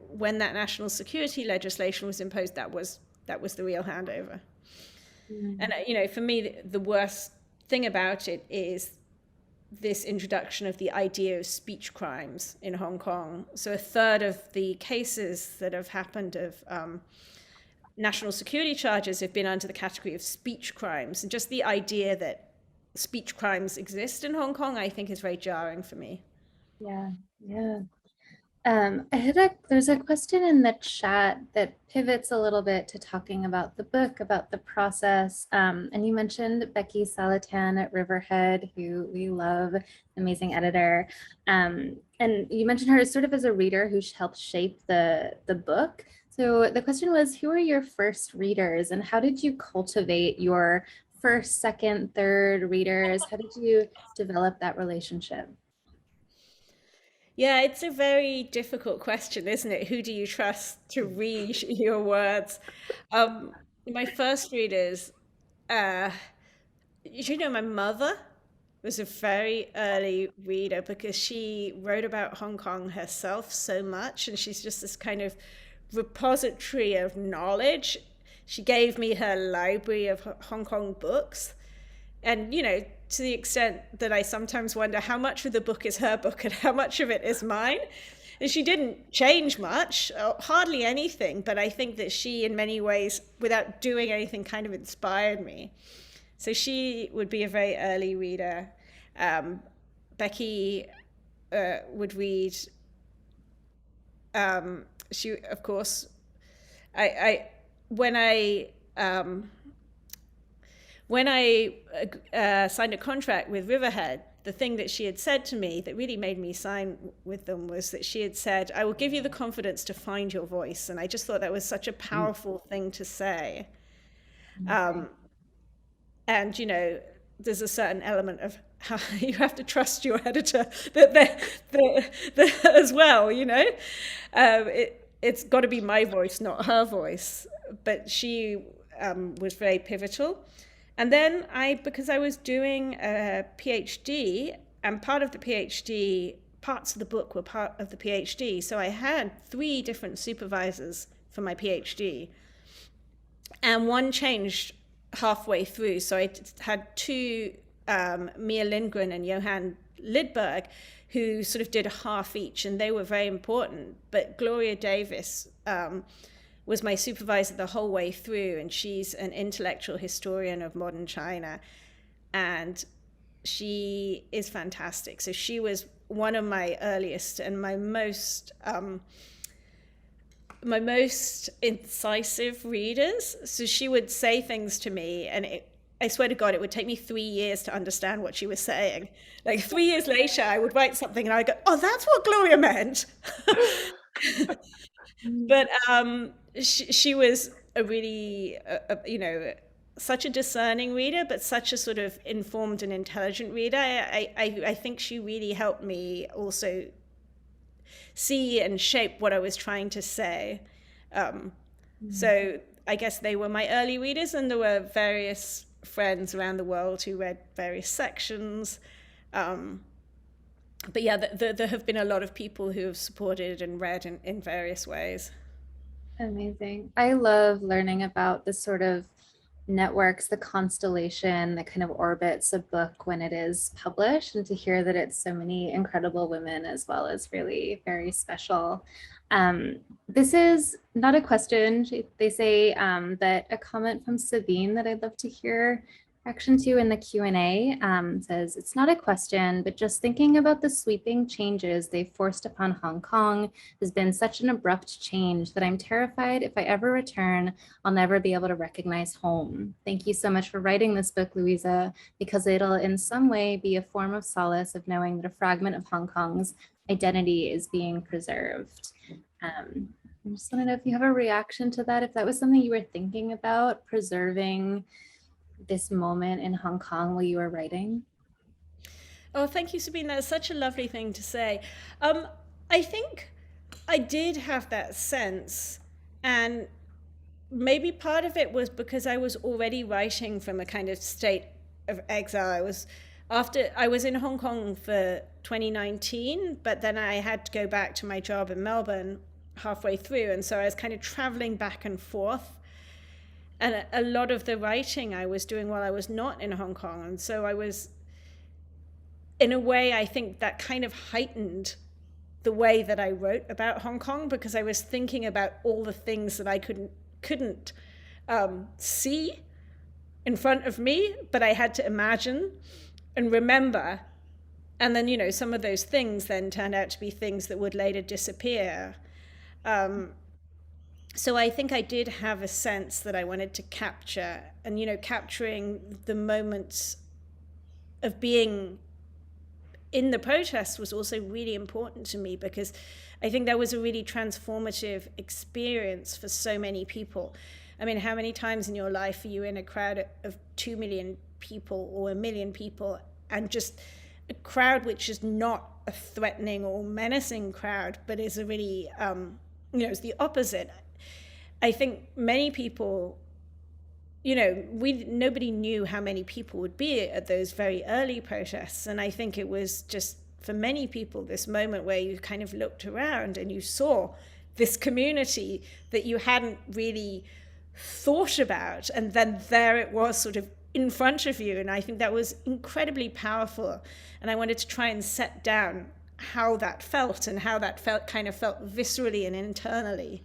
when that national security legislation was imposed, that was the real handover. And, for me, the worst thing about it is this introduction of the idea of speech crimes in Hong Kong. So a third of the cases that have happened of national security charges have been under the category of speech crimes. And just the idea that speech crimes exist in Hong Kong, I think, is very jarring for me. Yeah. There's a question in the chat that pivots a little bit to talking about the book, about the process. And you mentioned Becky Salatan at Riverhead, who we love, amazing editor. And you mentioned her sort of as a reader who helped shape the book. So the question was, who are your first readers, and how did you cultivate your first, second, third readers? How did you develop that relationship? Yeah, it's a very difficult question, isn't it? Who do you trust to read your words? My first readers, my mother was a very early reader, because she wrote about Hong Kong herself so much, and she's just this kind of repository of knowledge. She gave me her library of Hong Kong books. And, to the extent that I sometimes wonder how much of the book is her book and how much of it is mine. And she didn't change much, hardly anything, but I think that she, in many ways, without doing anything, kind of inspired me. So she would be a very early reader. Becky would read. She, of course, when I signed a contract with Riverhead, the thing that she had said to me that really made me sign with them was that she had said, "I will give you the confidence to find your voice." And I just thought that was such a powerful thing to say. And, there's a certain element of you have to trust your editor that they're as well, you know. It's got to be my voice, not her voice. But she was very pivotal. And then because I was doing a PhD, and part of the PhD, parts of the book were part of the PhD. So I had 3 different supervisors for my PhD. And one changed halfway through. So I had 2, Mia Lindgren and Johan Lidberg, who sort of did a half each, and they were very important. But Gloria Davis was my supervisor the whole way through, and she's an intellectual historian of modern China, and she is fantastic. So she was one of my earliest and my most incisive readers. So she would say things to me, and I swear to God, it would take me 3 years to understand what she was saying. Like 3 years later, I would write something and I go, oh, that's what Gloria meant. But she was a really, such a discerning reader, but such a sort of informed and intelligent reader. I think she really helped me also see and shape what I was trying to say. So I guess they were my early readers, and there were various friends around the world who read various sections. But yeah, there have been a lot of people who have supported and read in various ways. Amazing. I love learning about the sort of networks, the constellation that kind of orbits a book when it is published, and to hear that it's so many incredible women as well as really very special. This is not a question. They say that a comment from Sabine that I'd love to hear reaction to in the Q&A says, it's not a question, but just thinking about the sweeping changes they've forced upon Hong Kong has been such an abrupt change that I'm terrified if I ever return, I'll never be able to recognize home. Thank you so much for writing this book, Louisa, because it'll in some way be a form of solace of knowing that a fragment of Hong Kong's identity is being preserved. I just want to know if you have a reaction to that, if that was something you were thinking about, preserving this moment in Hong Kong while you were writing. Oh, thank you, Sabine. That's such a lovely thing to say. I think I did have that sense, and maybe part of it was because I was already writing from a kind of state of exile. I was in Hong Kong for 2019, but then I had to go back to my job in Melbourne halfway through, and so I was kind of traveling back and forth. And a lot of the writing I was doing while I was not in Hong Kong. And so I was, in a way, I think that kind of heightened the way that I wrote about Hong Kong, because I was thinking about all the things that I couldn't see in front of me, but I had to imagine and remember. And then, some of those things then turned out to be things that would later disappear. So I think I did have a sense that I wanted to capture, and, capturing the moments of being in the protest was also really important to me, because I think that was a really transformative experience for so many people. I mean, how many times in your life are you in a crowd of 2 million people or 1 million people, and just a crowd which is not a threatening or menacing crowd, but is a really, it's the opposite. I think many people, nobody knew how many people would be at those very early protests. And I think it was just, for many people, this moment where you kind of looked around and you saw this community that you hadn't really thought about. And then there it was, sort of in front of you. And I think that was incredibly powerful. And I wanted to try and set down how that felt, and how that felt viscerally and internally.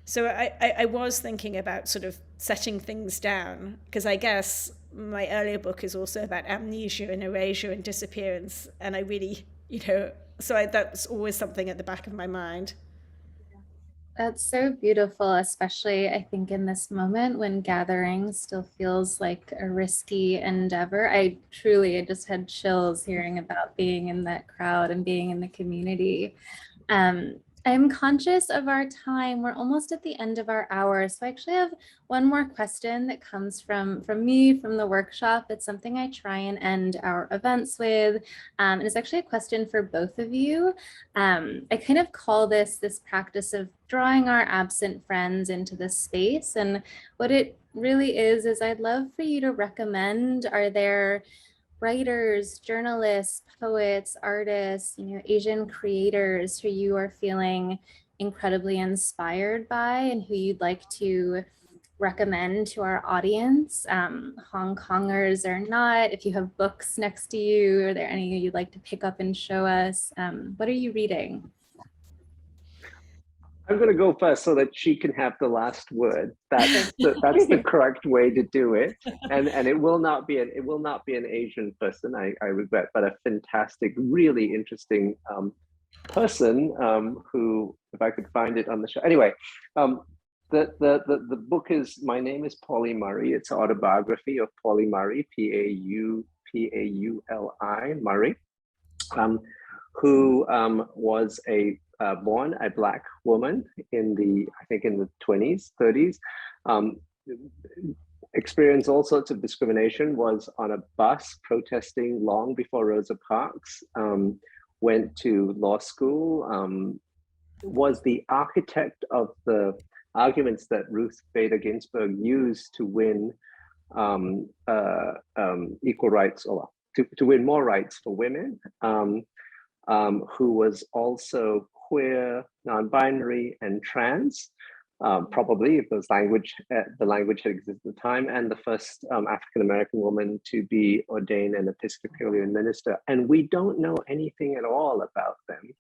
So I was thinking about sort of setting things down, because I guess my earlier book is also about amnesia and erasure and disappearance. And I really, that's always something at the back of my mind. That's so beautiful, especially I think in this moment when gathering still feels like a risky endeavor. I just had chills hearing about being in that crowd and being in the community. I'm conscious of our time. We're almost at the end of our hour. So I actually have one more question that comes from me, from the workshop. It's something I try and end our events with. And it's actually a question for both of you. I kind of call this practice of drawing our absent friends into this space. And what it really is I'd love for you to recommend, are there writers, journalists, poets, artists, Asian creators who you are feeling incredibly inspired by and who you'd like to recommend to our audience, Hong Kongers or not? If you have books next to you, are there any you'd like to pick up and show us? What are you reading? I'm going to go first so that she can have the last word. That's the correct way to do it, and it will not be an Asian person. I regret, but a fantastic, really interesting person who, if I could find it on the show. Anyway, the book is My Name is Pauli Murray. It's an autobiography of Pauli Murray, Pauli Murray, who was born a Black woman in the 20s, 30s, experienced all sorts of discrimination, was on a bus protesting long before Rosa Parks, went to law school, was the architect of the arguments that Ruth Bader Ginsburg used to win equal rights, or to win more rights for women, who was also queer, non-binary, and trans, probably if the language had existed at the time, and the first African-American woman to be ordained an Episcopalian minister. And we don't know anything at all about them.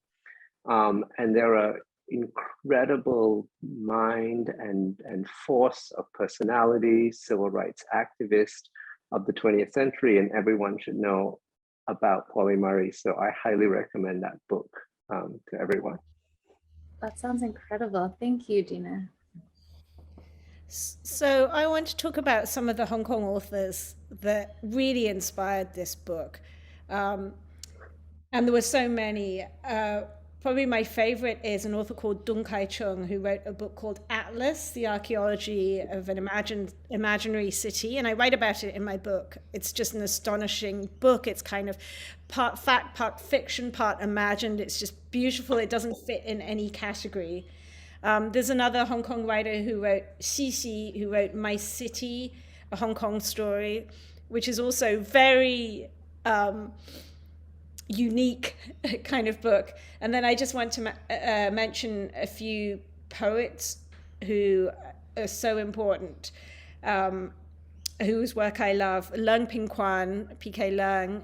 And they're an incredible mind and force of personality, civil rights activist of the 20th century, and everyone should know about Pauli Murray. So I highly recommend that book to everyone. That sounds incredible. Thank you, Gina. So I want to talk about some of the Hong Kong authors that really inspired this book. And there were so many. Probably my favorite is an author called Dong Kai-chung, who wrote a book called Atlas, The Archaeology of an Imaginary City. And I write about it in my book. It's just an astonishing book. It's kind of part fact, part fiction, part imagined. It's just beautiful. It doesn't fit in any category. There's another Hong Kong writer who wrote Cici, who wrote My City, a Hong Kong story, which is also very unique kind of book. And then I just want to mention a few poets who are so important, whose work I love. Leung Ping Kwan, P.K. Leung,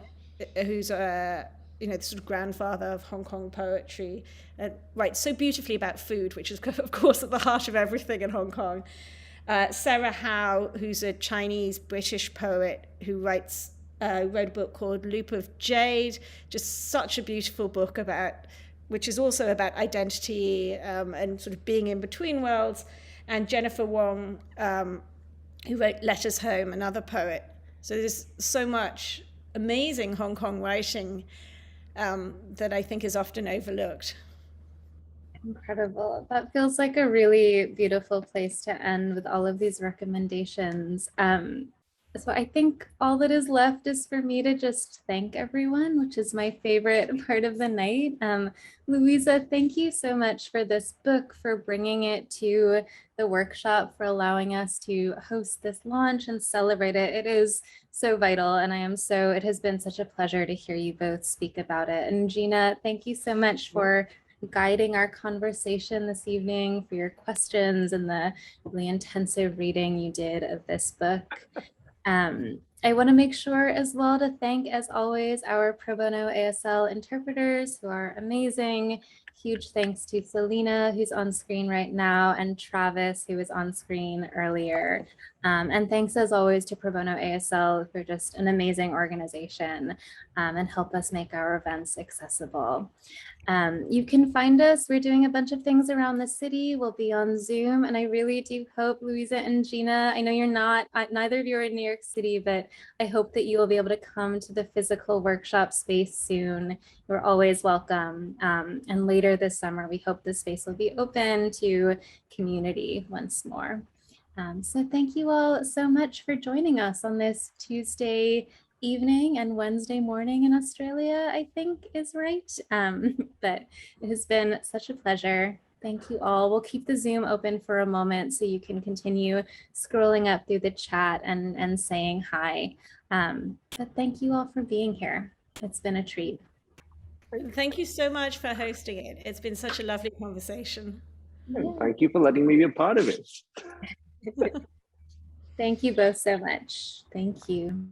who's the sort of grandfather of Hong Kong poetry, writes so beautifully about food, which is of course at the heart of everything in Hong Kong. Sarah Howe, who's a Chinese British poet who wrote a book called Loop of Jade, just such a beautiful book which is also about identity and sort of being in between worlds. And Jennifer Wong, who wrote Letters Home, another poet. So there's so much amazing Hong Kong writing that I think is often overlooked. Incredible. That feels like a really beautiful place to end with all of these recommendations. So I think all that is left is for me to just thank everyone, which is my favorite part of the night. Louisa, thank you so much for this book, for bringing it to the workshop, for allowing us to host this launch and celebrate it. It is so vital, and it has been such a pleasure to hear you both speak about it. And Gina, thank you so much for guiding our conversation this evening, for your questions and the really intensive reading you did of this book. I want to make sure as well to thank, as always, our pro bono ASL interpreters who are amazing. Huge thanks to Selena, who's on screen right now, and Travis, who was on screen earlier. And thanks as always to Pro Bono ASL for just an amazing organization and help us make our events accessible. You can find us. We're doing a bunch of things around the city. We'll be on Zoom, and I really do hope, Louisa and Gina, I know you're not, neither of you are in New York City, but I hope that you will be able to come to the physical workshop space soon. we're always welcome. And later this summer, we hope the space will be open to community once more. So thank you all so much for joining us on this Tuesday evening and Wednesday morning in Australia, I think is right. But it has been such a pleasure. Thank you all. We'll keep the Zoom open for a moment so you can continue scrolling up through the chat and saying hi. But thank you all for being here. It's been a treat. Thank you so much for hosting it. It's been such a lovely conversation. And thank you for letting me be a part of it. Thank you both so much. Thank you.